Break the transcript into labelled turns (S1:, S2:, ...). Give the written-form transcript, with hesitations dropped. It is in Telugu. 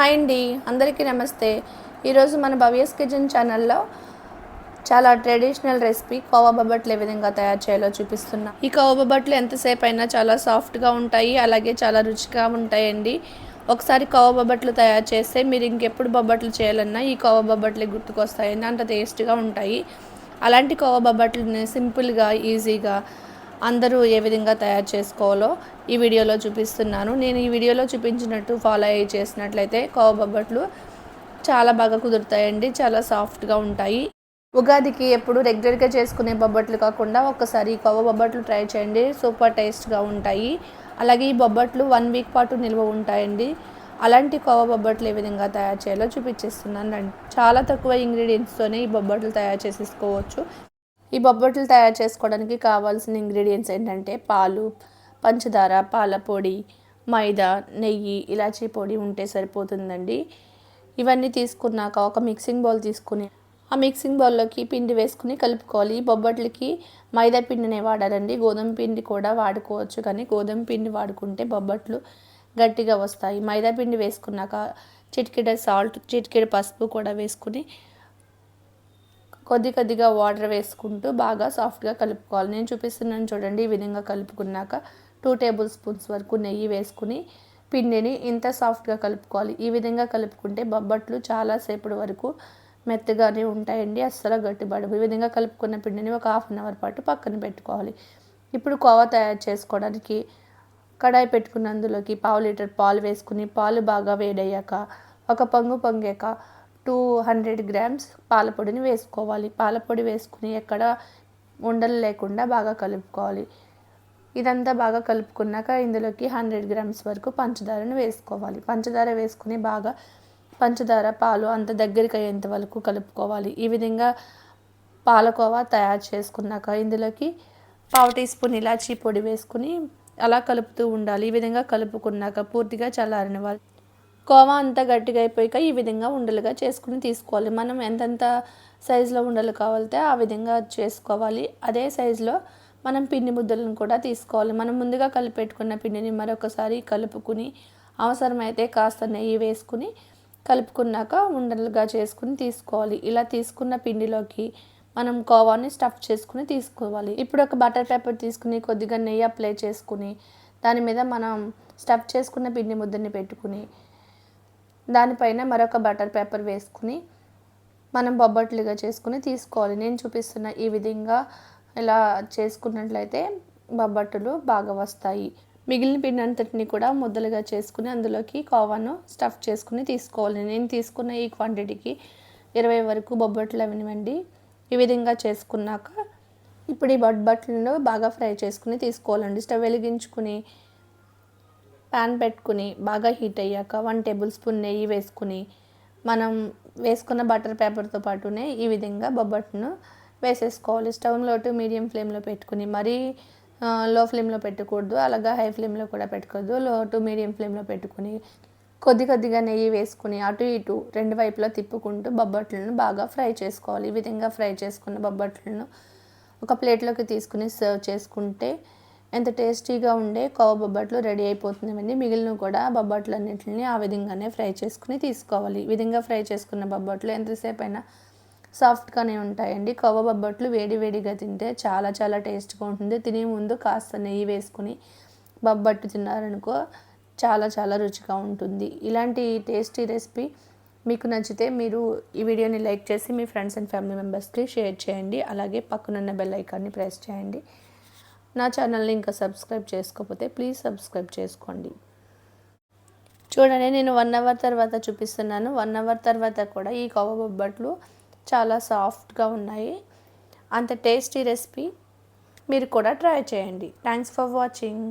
S1: హాయ్ అండి, అందరికీ నమస్తే. ఈరోజు మన భవ్యస్ కిచెన్ ఛానల్లో చాలా ట్రెడిషనల్ రెసిపీ కోవా బొబ్బట్లు ఏ విధంగా తయారు చేయాలో చూపిస్తున్నా. ఈ కోవా బొబ్బట్లు ఎంతసేపు అయినా చాలా సాఫ్ట్గా ఉంటాయి, అలాగే చాలా రుచిగా ఉంటాయండి. ఒకసారి కోవా బొబ్బట్లు తయారు చేస్తే మీరు ఇంకెప్పుడు బొబ్బట్లు చేయాలన్నా ఈ కోవా బొబ్బట్లే గుర్తుకొస్తాయండి, అంత టేస్ట్గా ఉంటాయి. అలాంటి కోవా బొబ్బట్లని సింపుల్గా ఈజీగా అందరూ ఏ విధంగా తయారు చేసుకోవాలో ఈ వీడియోలో చూపిస్తున్నాను. నేను ఈ వీడియోలో చూపించినట్టు ఫాలో అయ్యి చేసినట్లయితే కోవా బొబ్బట్లు చాలా బాగా కుదురుతాయండి, చాలా సాఫ్ట్గా ఉంటాయి. ఉగాదికి ఎప్పుడు రెగ్యులర్గా చేసుకునే బొబ్బట్లు కాకుండా ఒక్కసారి కోవా బొబ్బట్లు ట్రై చేయండి, సూపర్ టేస్ట్గా ఉంటాయి. అలాగే ఈ బొబ్బట్లు 1 వీక్ పాటు నిల్వ ఉంటాయండి. అలాంటి కోవా బొబ్బట్లు ఏ విధంగా తయారు చేయాలో చూపించేస్తున్నాను. చాలా తక్కువ ఇంగ్రీడియంట్స్తోనే ఈ బొబ్బట్లు తయారు చేసేసుకోవచ్చు. ఈ బొబ్బట్లు తయారు చేసుకోవడానికి కావాల్సిన ఇంగ్రీడియంట్స్ ఏంటంటే పాలు, పంచదార, పాల పొడి, మైదా, నెయ్యి, ఇలాచీ పొడి ఉంటే సరిపోతుందండి. ఇవన్నీ తీసుకున్నాక ఒక మిక్సింగ్ బౌల్ తీసుకుని ఆ మిక్సింగ్ బౌల్లోకి పిండి వేసుకుని కలుపుకోవాలి. ఈ బొబ్బట్లకి మైదా పిండినే వాడాలండి, గోధుమ పిండి కూడా వాడుకోవచ్చు, కానీ గోధుమ పిండి వాడుకుంటే బొబ్బట్లు గట్టిగా వస్తాయి. మైదా పిండి వేసుకున్నాక చిటికెడ సాల్ట్, చిటికెడ పసుపు కూడా వేసుకుని కొద్దిగా వాటర్ వేసుకుంటూ బాగా సాఫ్ట్గా కలుపుకోవాలి. నేను చూపిస్తున్నాను చూడండి. ఈ విధంగా కలుపుకున్నాక 2 టేబుల్ స్పూన్స్ వరకు నెయ్యి వేసుకుని పిండిని ఇంత సాఫ్ట్గా కలుపుకోవాలి. ఈ విధంగా కలుపుకుంటే బొబ్బట్లు చాలాసేపటి వరకు మెత్తగానే ఉంటాయండి, అస్సలు గట్టిపడవు. ఈ విధంగా కలుపుకున్న పిండిని ఒక 1/2 అవర్ పాటు పక్కన పెట్టుకోవాలి. ఇప్పుడు కోవా తయారు చేసుకోవడానికి కడాయి పెట్టుకున్న అందులోకి 1/2 లీటర్ పాలు వేసుకుని పాలు బాగా వేడయ్యాక ఒక పొంగాక 200 గ్రామ్స్ పాలపొడిని వేసుకోవాలి. పాలపొడి వేసుకుని ఎక్కడ ఉండలు లేకుండా బాగా కలుపుకోవాలి. ఇదంతా బాగా కలుపుకున్నాక ఇందులోకి 100 గ్రామ్స్ వరకు పంచదారను వేసుకోవాలి. పంచదార వేసుకుని బాగా పంచదార పాలు అంత దగ్గరికి అయ్యేంత వరకు కలుపుకోవాలి. ఈ విధంగా పాలకోవా తయారు చేసుకున్నాక ఇందులోకి 1/2 టీ స్పూన్ ఇలాచీ పొడి వేసుకుని అలా కలుపుతూ ఉండాలి. ఈ విధంగా కలుపుకున్నాక పూర్తిగా చల్లారనివ్వాలి. కోవా అంతా గట్టిగా అయిపోయాక ఈ విధంగా ఉండలుగా చేసుకుని తీసుకోవాలి. మనం ఎంతెంత సైజులో ఉండలు కావాలితే ఆ విధంగా చేసుకోవాలి. అదే సైజులో మనం పిండి ముద్దలను కూడా తీసుకోవాలి. మనం ముందుగా కలిపెట్టుకున్న పిండిని మరొకసారి కలుపుకుని అవసరమైతే కాస్త నెయ్యి వేసుకుని కలుపుకున్నాక ఉండలుగా చేసుకుని తీసుకోవాలి. ఇలా తీసుకున్న పిండిలోకి మనం కోవాని స్టఫ్ చేసుకుని తీసుకోవాలి. ఇప్పుడు ఒక బటర్ పేపర్ తీసుకుని కొద్దిగా నెయ్యి అప్లై చేసుకుని దాని మీద మనం స్టఫ్ చేసుకున్న పిండి ముద్దని పెట్టుకుని దానిపైన మరొక బటర్ పేపర్ వేసుకుని మనం బొబ్బట్లుగా చేసుకుని తీసుకోవాలి. నేను చూపిస్తున్న ఈ విధంగా ఇలా చేసుకున్నట్లయితే బొబ్బట్లు బాగా వస్తాయి. మిగిలిన పిండి అంతటిని కూడా ముద్దలుగా చేసుకుని అందులోకి కోవాను స్టఫ్ చేసుకుని తీసుకోవాలి. నేను తీసుకున్న ఈ క్వాంటిటీకి 20 వరకు బొబ్బట్లు అవినివ్వండి. ఈ విధంగా చేసుకున్నాక ఇప్పుడు ఈ బొబ్బట్లను బాగా ఫ్రై చేసుకుని తీసుకోవాలండి. స్టవ్ వెలిగించుకుని ప్యాన్ పెట్టుకుని బాగా హీట్ అయ్యాక 1 టేబుల్ స్పూన్ నెయ్యి వేసుకుని మనం వేసుకున్న బటర్ పేపర్తో పాటునే ఈ విధంగా బొబ్బట్ను వేసేసుకోవాలి. స్టవ్లో టు మీడియం ఫ్లేమ్లో పెట్టుకుని మరీ లో ఫ్లేమ్లో పెట్టకూడదు, అలాగా హై ఫ్లేమ్లో కూడా పెట్టకూడదు. లో టు మీడియం ఫ్లేమ్లో పెట్టుకుని కొద్దిగా నెయ్యి వేసుకుని అటు ఇటు 2 వైపులా తిప్పుకుంటూ బొబ్బట్లను బాగా ఫ్రై చేసుకోవాలి. ఈ విధంగా ఫ్రై చేసుకున్న బొబ్బట్లను ఒక ప్లేట్లోకి తీసుకుని సర్వ్ చేసుకుంటే ఎంత టేస్టీగా ఉండే కోవా బొబ్బట్లు రెడీ అయిపోతుందండి. మిగిలిన కూడా బొబ్బట్లన్నింటిని ఆ విధంగానే ఫ్రై చేసుకుని తీసుకోవాలి. ఈ విధంగా ఫ్రై చేసుకున్న బొబ్బట్లు ఎంతసేపు అయినా సాఫ్ట్గానే ఉంటాయండి. కోవా బొబ్బట్లు వేడిగా తింటే చాలా టేస్ట్గా ఉంటుంది. తినే ముందు కాస్త నెయ్యి వేసుకుని బొబ్బట్టు తిన్నారనుకో చాలా రుచిగా ఉంటుంది. ఇలాంటి టేస్టీ రెసిపీ మీకు నచ్చితే మీరు ఈ వీడియోని లైక్ చేసి మీ ఫ్రెండ్స్ అండ్ ఫ్యామిలీ మెంబర్స్కి షేర్ చేయండి. అలాగే పక్కనున్న బెల్ ఐకాన్ని ప్రెస్ చేయండి. నా ఛానల్ని ఇంకా సబ్స్క్రైబ్ చేసుకోకపోతే ప్లీజ్ సబ్స్క్రైబ్ చేసుకోండి. చూడండి, నేను 1 అవర్ తర్వాత చూపిస్తున్నాను. 1 అవర్ తర్వాత కూడా ఈ కోవా బొబ్బట్లు చాలా సాఫ్ట్గా ఉన్నాయి. అంత టేస్టీ రెసిపీ, మీరు కూడా ట్రై చేయండి. Thanks for watching.